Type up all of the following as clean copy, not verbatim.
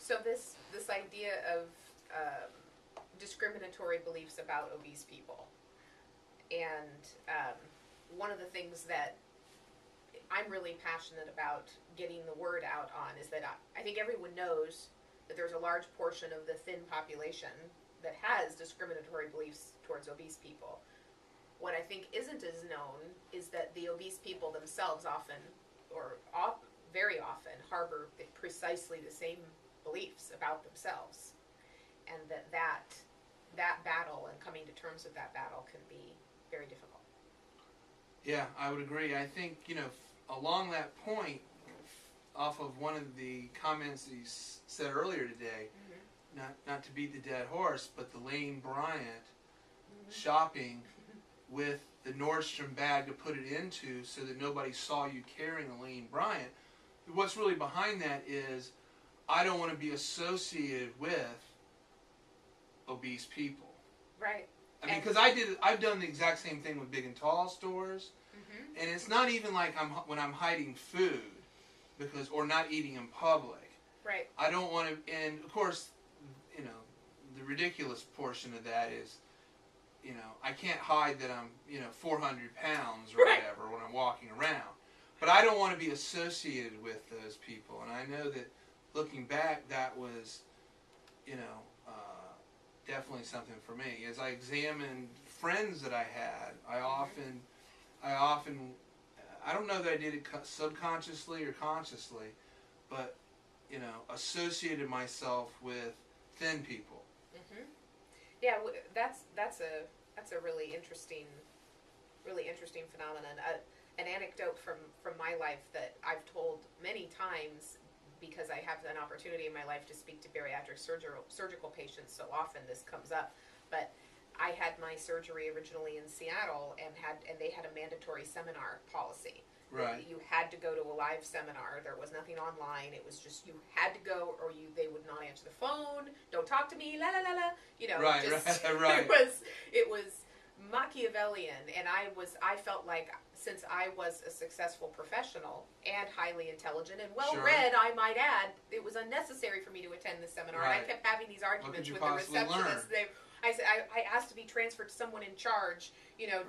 So this idea of discriminatory beliefs about obese people, and one of the things that I'm really passionate about getting the word out on is that I think everyone knows that there's a large portion of the thin population that has discriminatory beliefs towards obese people. What I think isn't as known is that the obese people themselves very often harbor precisely the same beliefs about themselves, and that battle and coming to terms with that battle can be very difficult. Yeah, I would agree. I think, along that point, off of one of the comments that you said earlier today, not to beat the dead horse, but the Lane Bryant shopping with the Nordstrom bag to put it into so that nobody saw you carrying a Lane Bryant. What's really behind that is I don't want to be associated with obese people. Right. I mean, because I've done the exact same thing with Big and Tall stores, and it's not even like when I'm hiding food, or not eating in public. Right. I don't want to, and of course, the ridiculous portion of that is, I can't hide that I'm, 400 pounds or whatever when I'm walking around. But I don't want to be associated with those people, and I know that looking back, that was, definitely something for me. As I examined friends that I had, I often, I don't know that I did it subconsciously or consciously, but, associated myself with thin people. Yeah, that's a really interesting phenomenon. An anecdote from my life that I've told many times, because I have an opportunity in my life to speak to bariatric surgical patients so often this comes up. But I had my surgery originally in Seattle, and they had a mandatory seminar policy. Right. You had to go to a live seminar. There was nothing online. It was just you had to go, or they would not answer the phone. Don't talk to me. La la la la. Right. Right. It was Machiavellian, and I felt like, since I was a successful professional and highly intelligent and well-read, I might add, it was unnecessary for me to attend this seminar. Right. And I kept having these arguments with the receptionist. I said I asked to be transferred to someone in charge, to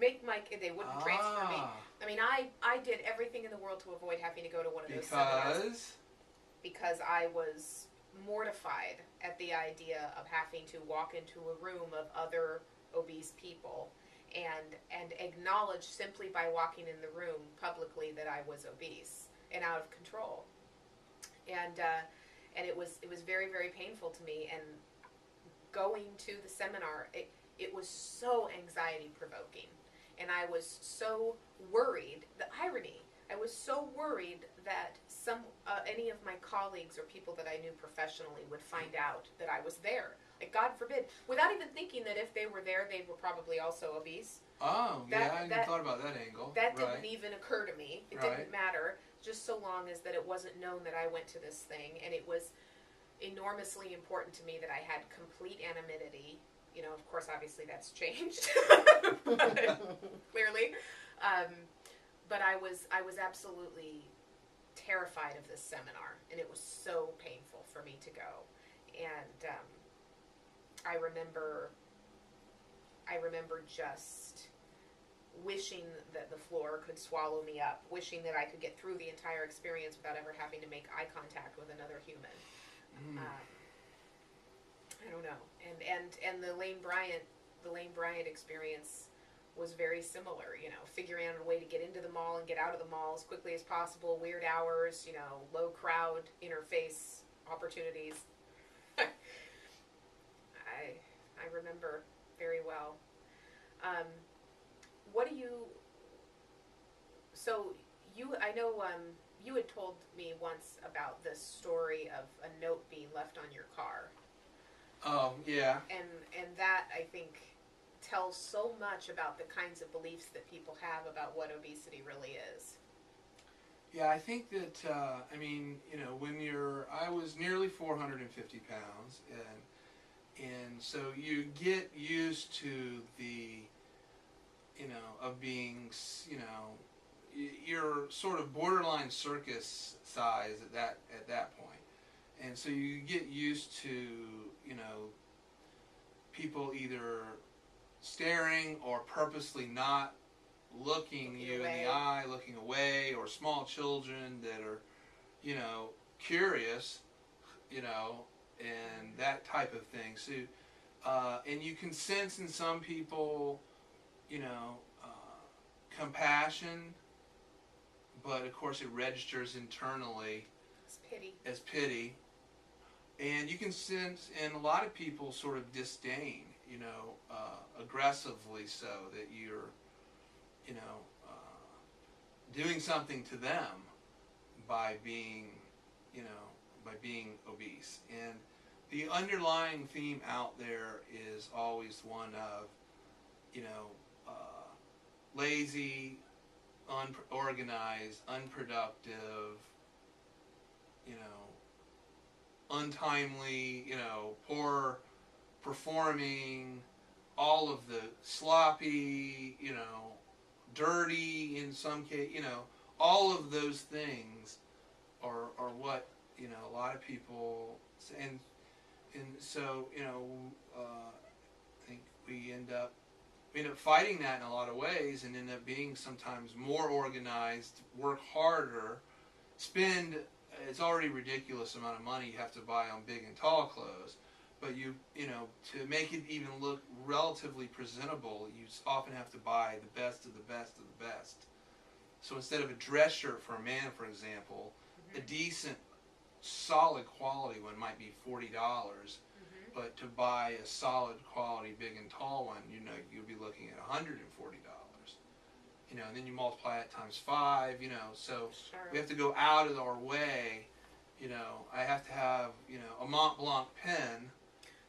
make they wouldn't transfer me. I mean, I did everything in the world to avoid having to go to one of those seminars. Because I was mortified at the idea of having to walk into a room of other obese people and acknowledge simply by walking in the room publicly that I was obese and out of control. And it was very, very painful to me. And going to the seminar, it was so anxiety provoking, and I was so worried. The irony, I was so worried that any of my colleagues or people that I knew professionally would find out that I was there. Like, God forbid, without even thinking that if they were there, they were probably also obese. Oh, I hadn't thought about that angle. That didn't even occur to me. It didn't matter, just so long as that it wasn't known that I went to this thing, and it was enormously important to me that I had complete anonymity. Of course, obviously that's changed, clearly. But I was absolutely terrified of this seminar, and it was so painful for me to go. And I remember just wishing that the floor could swallow me up, wishing that I could get through the entire experience without ever having to make eye contact with another human. I don't know. And the Lane Bryant experience was very similar, figuring out a way to get into the mall and get out of the mall as quickly as possible, weird hours, low crowd interface opportunities. I remember very well. I know you had told me once about this story of a note being left on your car. Oh, yeah. And that, I think, tells so much about the kinds of beliefs that people have about what obesity really is. Yeah, I think that, I was nearly 450 pounds, and so you get used to the, of being, you're sort of borderline circus size at that point. and so you get used to, you know, people either staring or purposely not looking you in the eye, looking away, or small children that are, you know, curious, you know, and that type of thing. So, and you can sense in some people, you know, compassion, but of course it registers internally as pity. And you can sense in a lot of people sort of disdain, you know, aggressively so, that you're, you know, doing something to them by being, you know, by being obese. And the underlying theme out there is always one of, you know, lazy, unorganized, unproductive, you know, untimely, you know, poor performing, all of the sloppy, you know, dirty in some case, you know, all of those things are what, you know, a lot of people, and so, you know, I think we end up fighting that in a lot of ways, and end up being sometimes more organized, work harder, spend, it's already a ridiculous amount of money you have to buy on big and tall clothes, but you know, to make it even look relatively presentable, you often have to buy the best of the best of the best. So instead of a dress shirt for a man, for example, a decent, solid quality one might be $40, but to buy a solid quality big and tall one, you know, you'll be looking at $140. You know, and then you multiply it times 5, you know, so we have to go out of our way. You know, I have to have, you know, a Mont Blanc pen.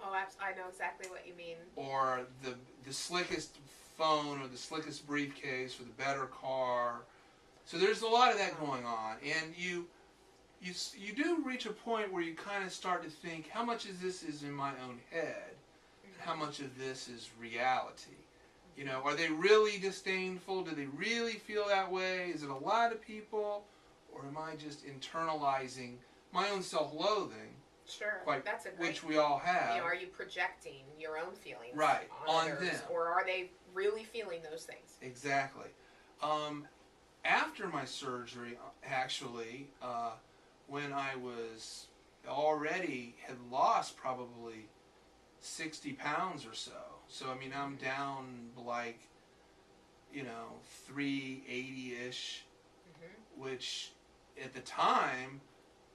Oh, I know exactly what you mean. Or the slickest phone, or the slickest briefcase, or the better car. So there's a lot of that going on, and you do reach a point where you kind of start to think, how much of this is in my own head, and how much of this is reality? You know, are they really disdainful? Do they really feel that way? Is it a lot of people, or am I just internalizing my own self-loathing? Sure, that's a great, which we all have. You know, are you projecting your own feelings on others, them, or are they really feeling those things? Exactly. After my surgery, actually, when I was already had lost probably 60 pounds or so. So, I mean, I'm down like, you know, 380-ish, which at the time,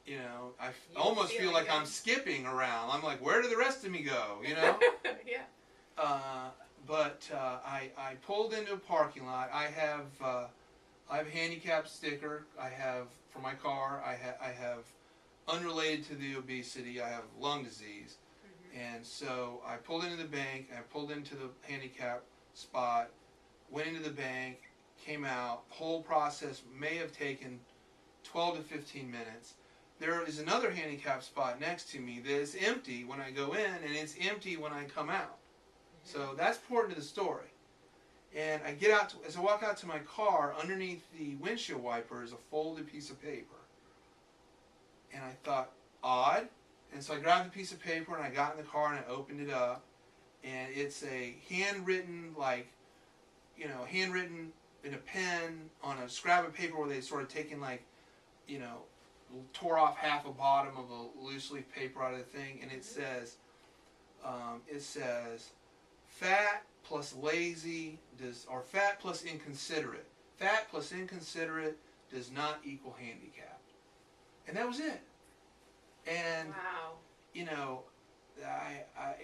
you know, I almost feel like I'm skipping around. I'm like, where did the rest of me go, you know? Yeah. But I pulled into a parking lot. I have a handicap sticker. I have, for my car, I have, unrelated to the obesity, I have lung disease. And so I pulled into the bank, I pulled into the handicap spot, went into the bank, came out. The whole process may have taken 12 to 15 minutes. There is another handicap spot next to me that is empty when I go in, and it's empty when I come out. So that's important to the story. And I get out, as I walk out to my car, underneath the windshield wiper is a folded piece of paper. And I thought, odd. And so I grabbed the piece of paper, and I got in the car, and I opened it up. And it's a handwritten, like, you know, handwritten in a pen on a scrap of paper where they sort of taken, like, you know, tore off half a bottom of a loose leaf paper out of the thing. And it says, fat plus lazy or fat plus inconsiderate. Fat plus inconsiderate does not equal handicap. And that was it. And, wow. You know,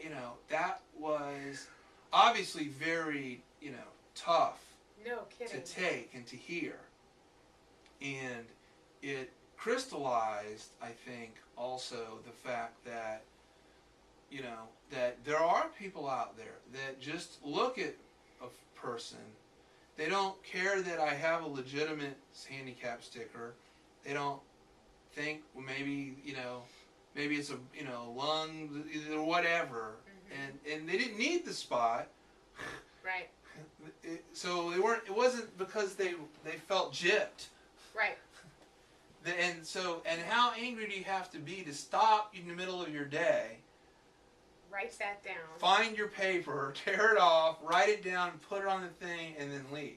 you know, that was obviously very, you know, tough to take and to hear. And it crystallized, I think, also the fact that, you know, that there are people out there that just look at a person. They don't care that I have a legitimate handicap sticker. They don't think, well, maybe, you know, maybe it's a, you know, lung or whatever. And they didn't need the spot. Right. So they weren't. It wasn't because they felt gypped. Right. And how angry do you have to be to stop in the middle of your day? Write that down. Find your paper, tear it off, write it down, put it on the thing, and then leave.